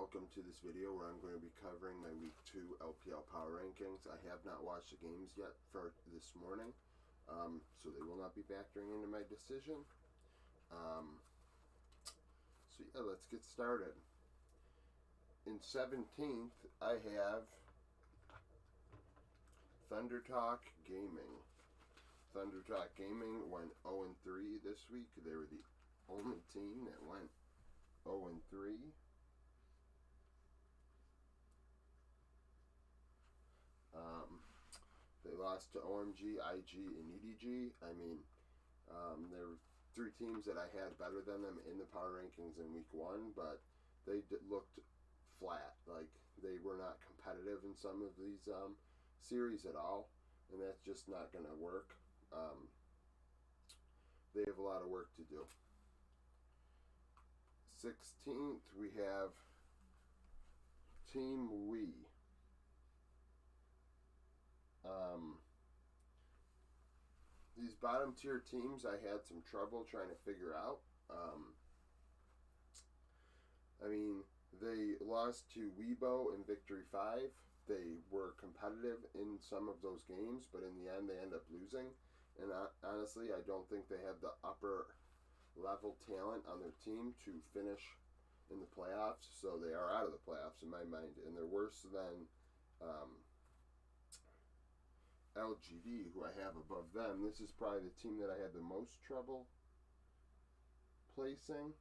welcome to this video where I'm going to be covering my Week 2 LPL Power Rankings. I have not watched the games yet for this morning, so they will not be factoring into my decision. So yeah, let's get started. In 17th, I have Thunder Talk Gaming. Thunder Talk Gaming went 0-3 this week. They were the only team that went 0-3. They lost to OMG, IG, and EDG. There were three teams that I had better than them in the power rankings in week 1, but they looked flat. Like, they were not competitive in some of these series at all, and that's just not going to work. They have a lot of work to do. 16th, we have Team Wii. These bottom tier teams I had some trouble trying to figure out. They lost to Weibo in Victory 5. They were competitive in some of those games, but in the end they end up losing. And honestly, I don't think they have the upper level talent on their team to finish in the playoffs, so they are out of the playoffs in my mind, and they're worse than LGD, who I have above them. This is probably the team that I had the most trouble placing.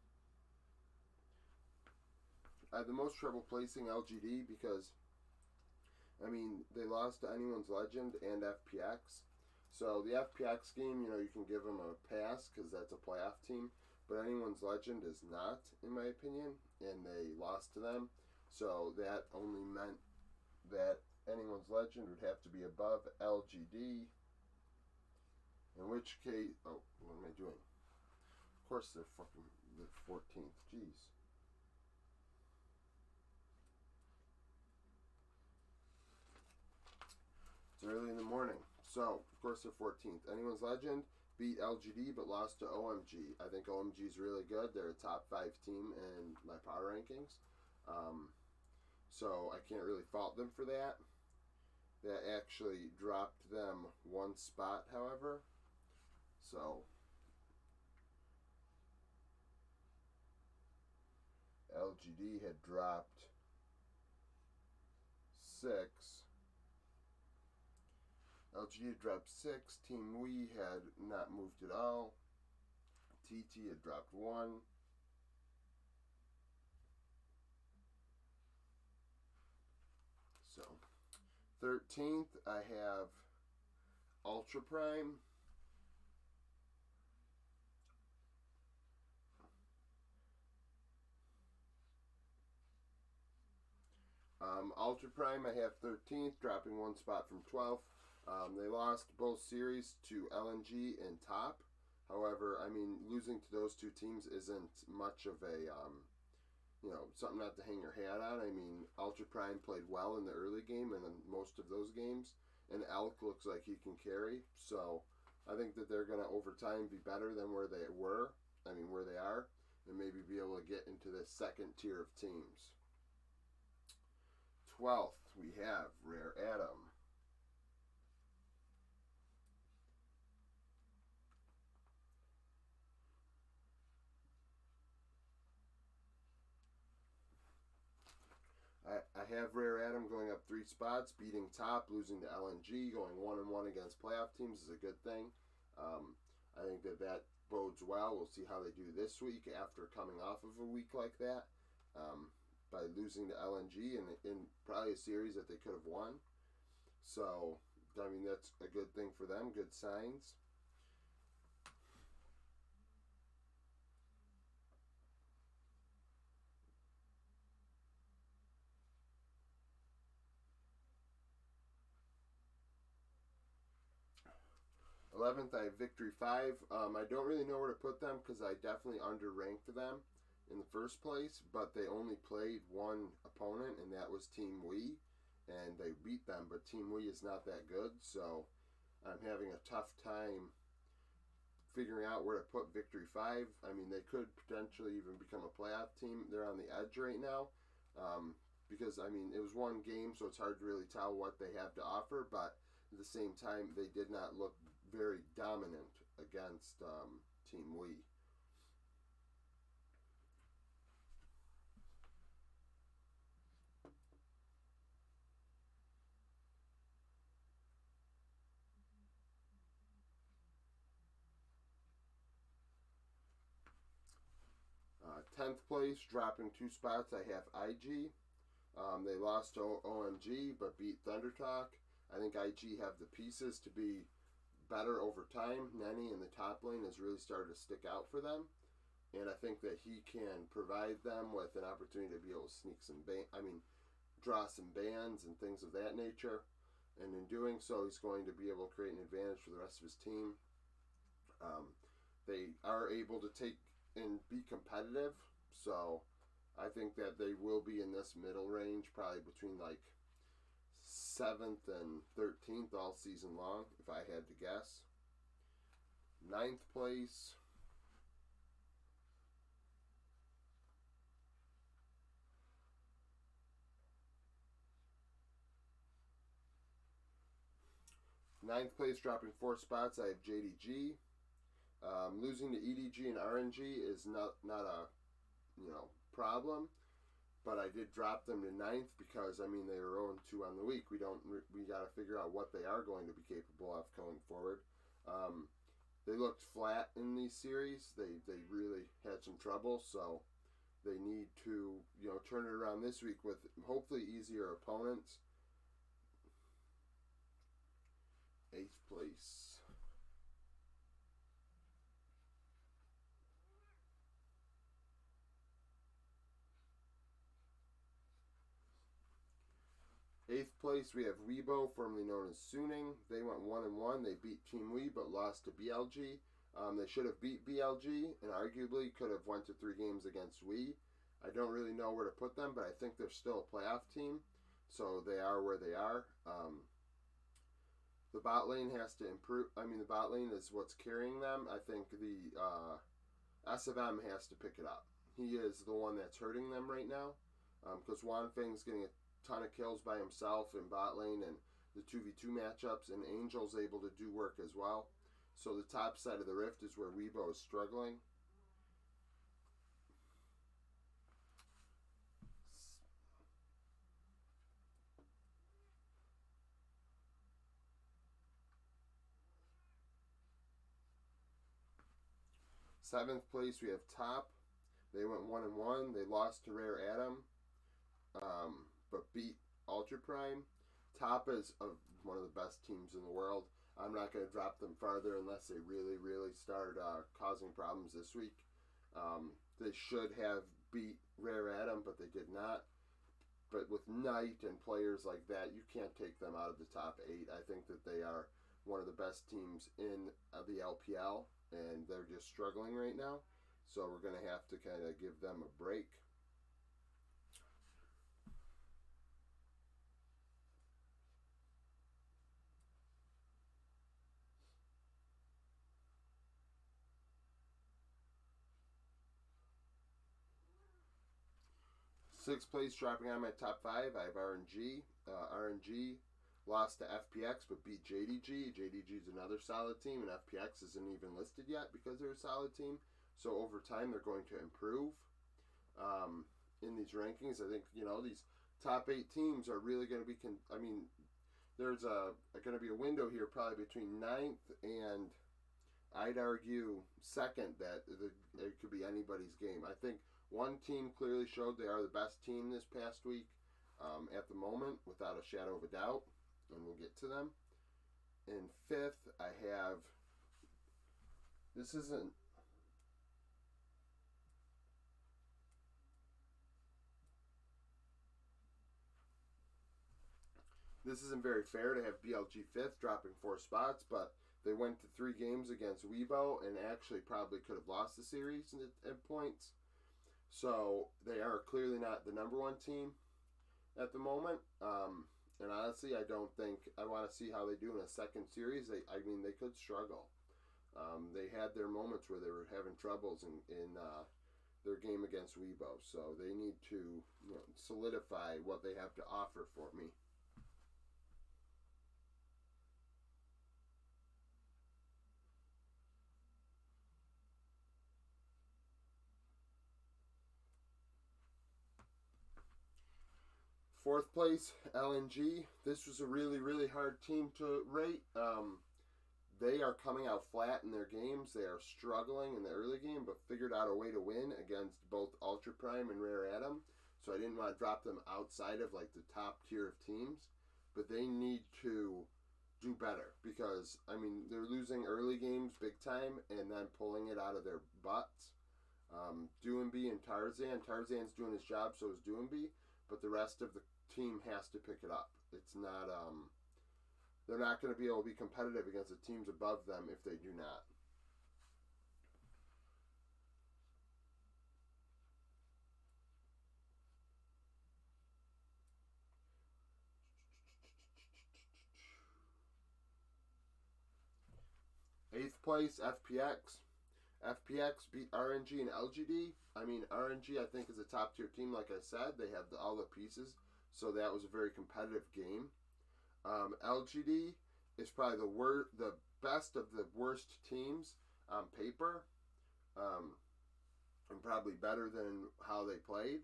I had the most trouble placing LGD because, they lost to Anyone's Legend and FPX. So the FPX game, you can give them a pass because that's a playoff team, but Anyone's Legend is not, in my opinion, and they lost to them. So that only meant that Anyone's Legend would have to be above LGD, in which case, what am I doing? Of course they're fucking the 14th, jeez. It's early in the morning, so of course they're 14th. Anyone's Legend beat LGD but lost to OMG. I think OMG is really good. They're a top 5 team in my power rankings, so I can't really fault them for that. That actually dropped them one spot, however. So LGD had dropped 6. LGD had dropped 6. Team Wii had not moved at all. TT had dropped 1. So 13th, I have Ultra Prime. Ultra Prime, I have 13th, dropping one spot from 12th. They lost both series to LNG and Top. However, losing to those two teams isn't much of a something not to hang your hat on. Ultra Prime played well in the early game and in most of those games, and Elk looks like he can carry. So I think that they're going to over time be better than where they are, and maybe be able to get into the second tier of teams. 12th, we have Rare Atom. I have Rare Atom going up 3 spots, beating Top, losing to LNG, going 1-1 against playoff teams is a good thing. I think that bodes well. We'll see how they do this week after coming off of a week like that, by losing to LNG in probably a series that they could have won. So, that's a good thing for them, good signs. '11th, I have Victory 5. I don't really know where to put them because I definitely underranked them in the first place, but they only played one opponent, and that was Team Wii, and they beat them, but Team Wii is not that good, so I'm having a tough time figuring out where to put Victory 5. They could potentially even become a playoff team. They're on the edge right now. Because, I mean, it was one game, so it's hard to really tell what they have to offer, but at the same time, they did not look very dominant against Team Wii. 10th place, dropping 2 spots, I have IG. They lost to OMG but beat Thunder Talk. I think IG have the pieces to be better over time. Nenny in the top lane has really started to stick out for them, and I think that he can provide them with an opportunity to be able to sneak some draw some bans and things of that nature. And in doing so, he's going to be able to create an advantage for the rest of his team. They are able to take and be competitive, so I think that they will be in this middle range, probably between like 7th and 13th all season long, if I had to guess. 9th place. Ninth place, dropping 4 spots, I have JDG. Losing to EDG and RNG is not a problem, but I did drop them to 9th because I mean they were 0-2 on the week. We got to figure out what they are going to be capable of going forward. They looked flat in these series. They really had some trouble, so they need to turn it around this week with hopefully easier opponents. 8th place. 8th place, we have Weibo, formerly known as Suning. They went 1-1. They beat Team Wii, but lost to BLG. They should have beat BLG, and arguably could have went to 3 games against Wii. I don't really know where to put them, but I think they're still a playoff team, so they are where they are. The bot lane has to improve. I mean, the bot lane is what's carrying them. I think the SFM has to pick it up. He is the one that's hurting them right now, because Wanfeng's getting a ton of kills by himself in bot lane and the 2v2 matchups, and Angel's able to do work as well. So the top side of the rift is where Weibo is struggling. Seventh place, we have Top. They went 1-1. They lost to Rare Atom, but beat Ultra Prime. Top is one of the best teams in the world. I'm not going to drop them farther unless they really, really start causing problems this week. They should have beat Rare Atom, but they did not. But with Knight and players like that, you can't take them out of the top 8. I think that they are one of the best teams in the LPL, and they're just struggling right now. So we're going to have to kind of give them a break. Sixth place, dropping on my top 5, I have RNG. RNG lost to FPX but beat JDG. JDG is another solid team, and FPX isn't even listed yet because they're a solid team. So over time, they're going to improve in these rankings. I think these top 8 teams are really going to be. There's going to be a window here probably between 9th and I'd argue 2nd that it could be anybody's game. I think one team clearly showed they are the best team this past week at the moment, without a shadow of a doubt, and we'll get to them. In 5th, I have. This isn't. This isn't very fair to have BLG 5th, dropping 4 spots, but they went to 3 games against Weibo and actually probably could have lost the series at points. So they are clearly not the number 1 team at the moment. And honestly, I don't think I want to see how they do in a second series. They could struggle. They had their moments where they were having troubles in their game against Weibo. So they need to, solidify what they have to offer for me. Fourth place, LNG. This was a really, really hard team to rate. They are coming out flat in their games. They are struggling in the early game, but figured out a way to win against both Ultra Prime and Rare Atom. So I didn't want to drop them outside of like the top tier of teams, but they need to do better because they're losing early games big time and then pulling it out of their butts. Doomby and Tarzan. Tarzan's doing his job, so is Doomby, but the rest of the team has to pick it up. It's not. They're not going to be able to be competitive against the teams above them if they do not. Eighth place, FPX. FPX beat RNG and LGD. RNG I think is a top tier team. Like I said, they have all the pieces, so that was a very competitive game. LGD is probably the best of the worst teams on paper, and probably better than how they played.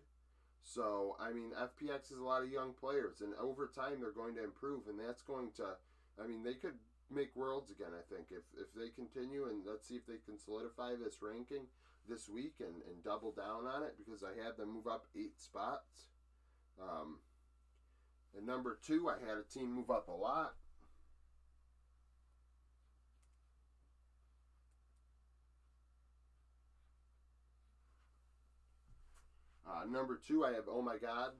So FPX is a lot of young players, and over time they're going to improve, and that's going to. They could make worlds again. I think if they continue, and let's see if they can solidify this ranking this week and double down on it, because I had them move up 8 spots. And number 2, I had a team move up a lot. Number 2, I have Oh My God.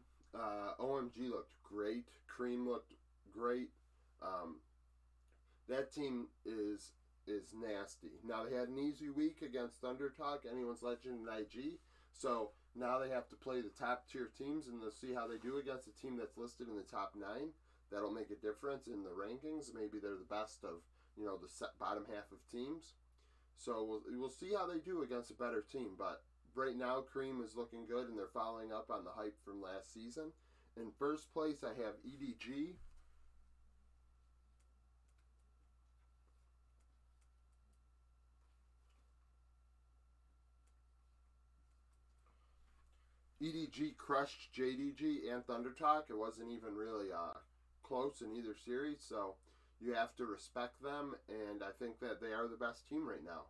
OMG looked great. Cream looked great. That team is nasty. Now they had an easy week against Thundertalk, Anyone's Legend, and IG. So now they have to play the top tier teams, and they'll see how they do against a team that's listed in the top 9. That'll make a difference in the rankings. Maybe they're the best of the bottom half of teams. So we'll see how they do against a better team. But right now, Cream is looking good, and they're following up on the hype from last season. In first place, I have EDG. EDG crushed JDG and Thundertalk. It wasn't even really close in either series, so you have to respect them, and I think that they are the best team right now.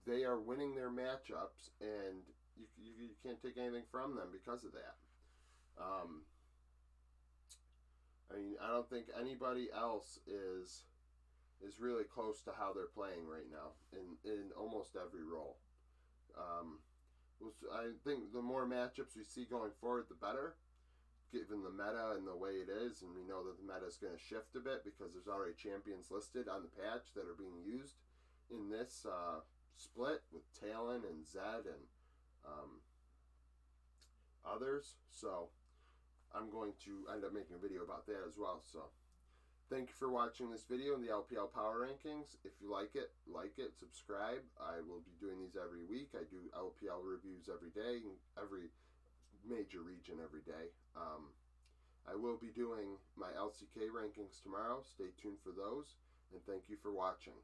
They are winning their matchups, and you can't take anything from them because of that. I don't think anybody else is really close to how they're playing right now in almost every role. I think the more matchups we see going forward, the better, given the meta and the way it is. And we know that the meta is going to shift a bit because there's already champions listed on the patch that are being used in this split with Talon and Zed and others. So I'm going to end up making a video about that as well. So thank you for watching this video in the LPL Power Rankings. If you like it, subscribe. I will be doing these every week. I do LPL reviews every day, every major region every day. I will be doing my LCK rankings tomorrow. Stay tuned for those, and thank you for watching.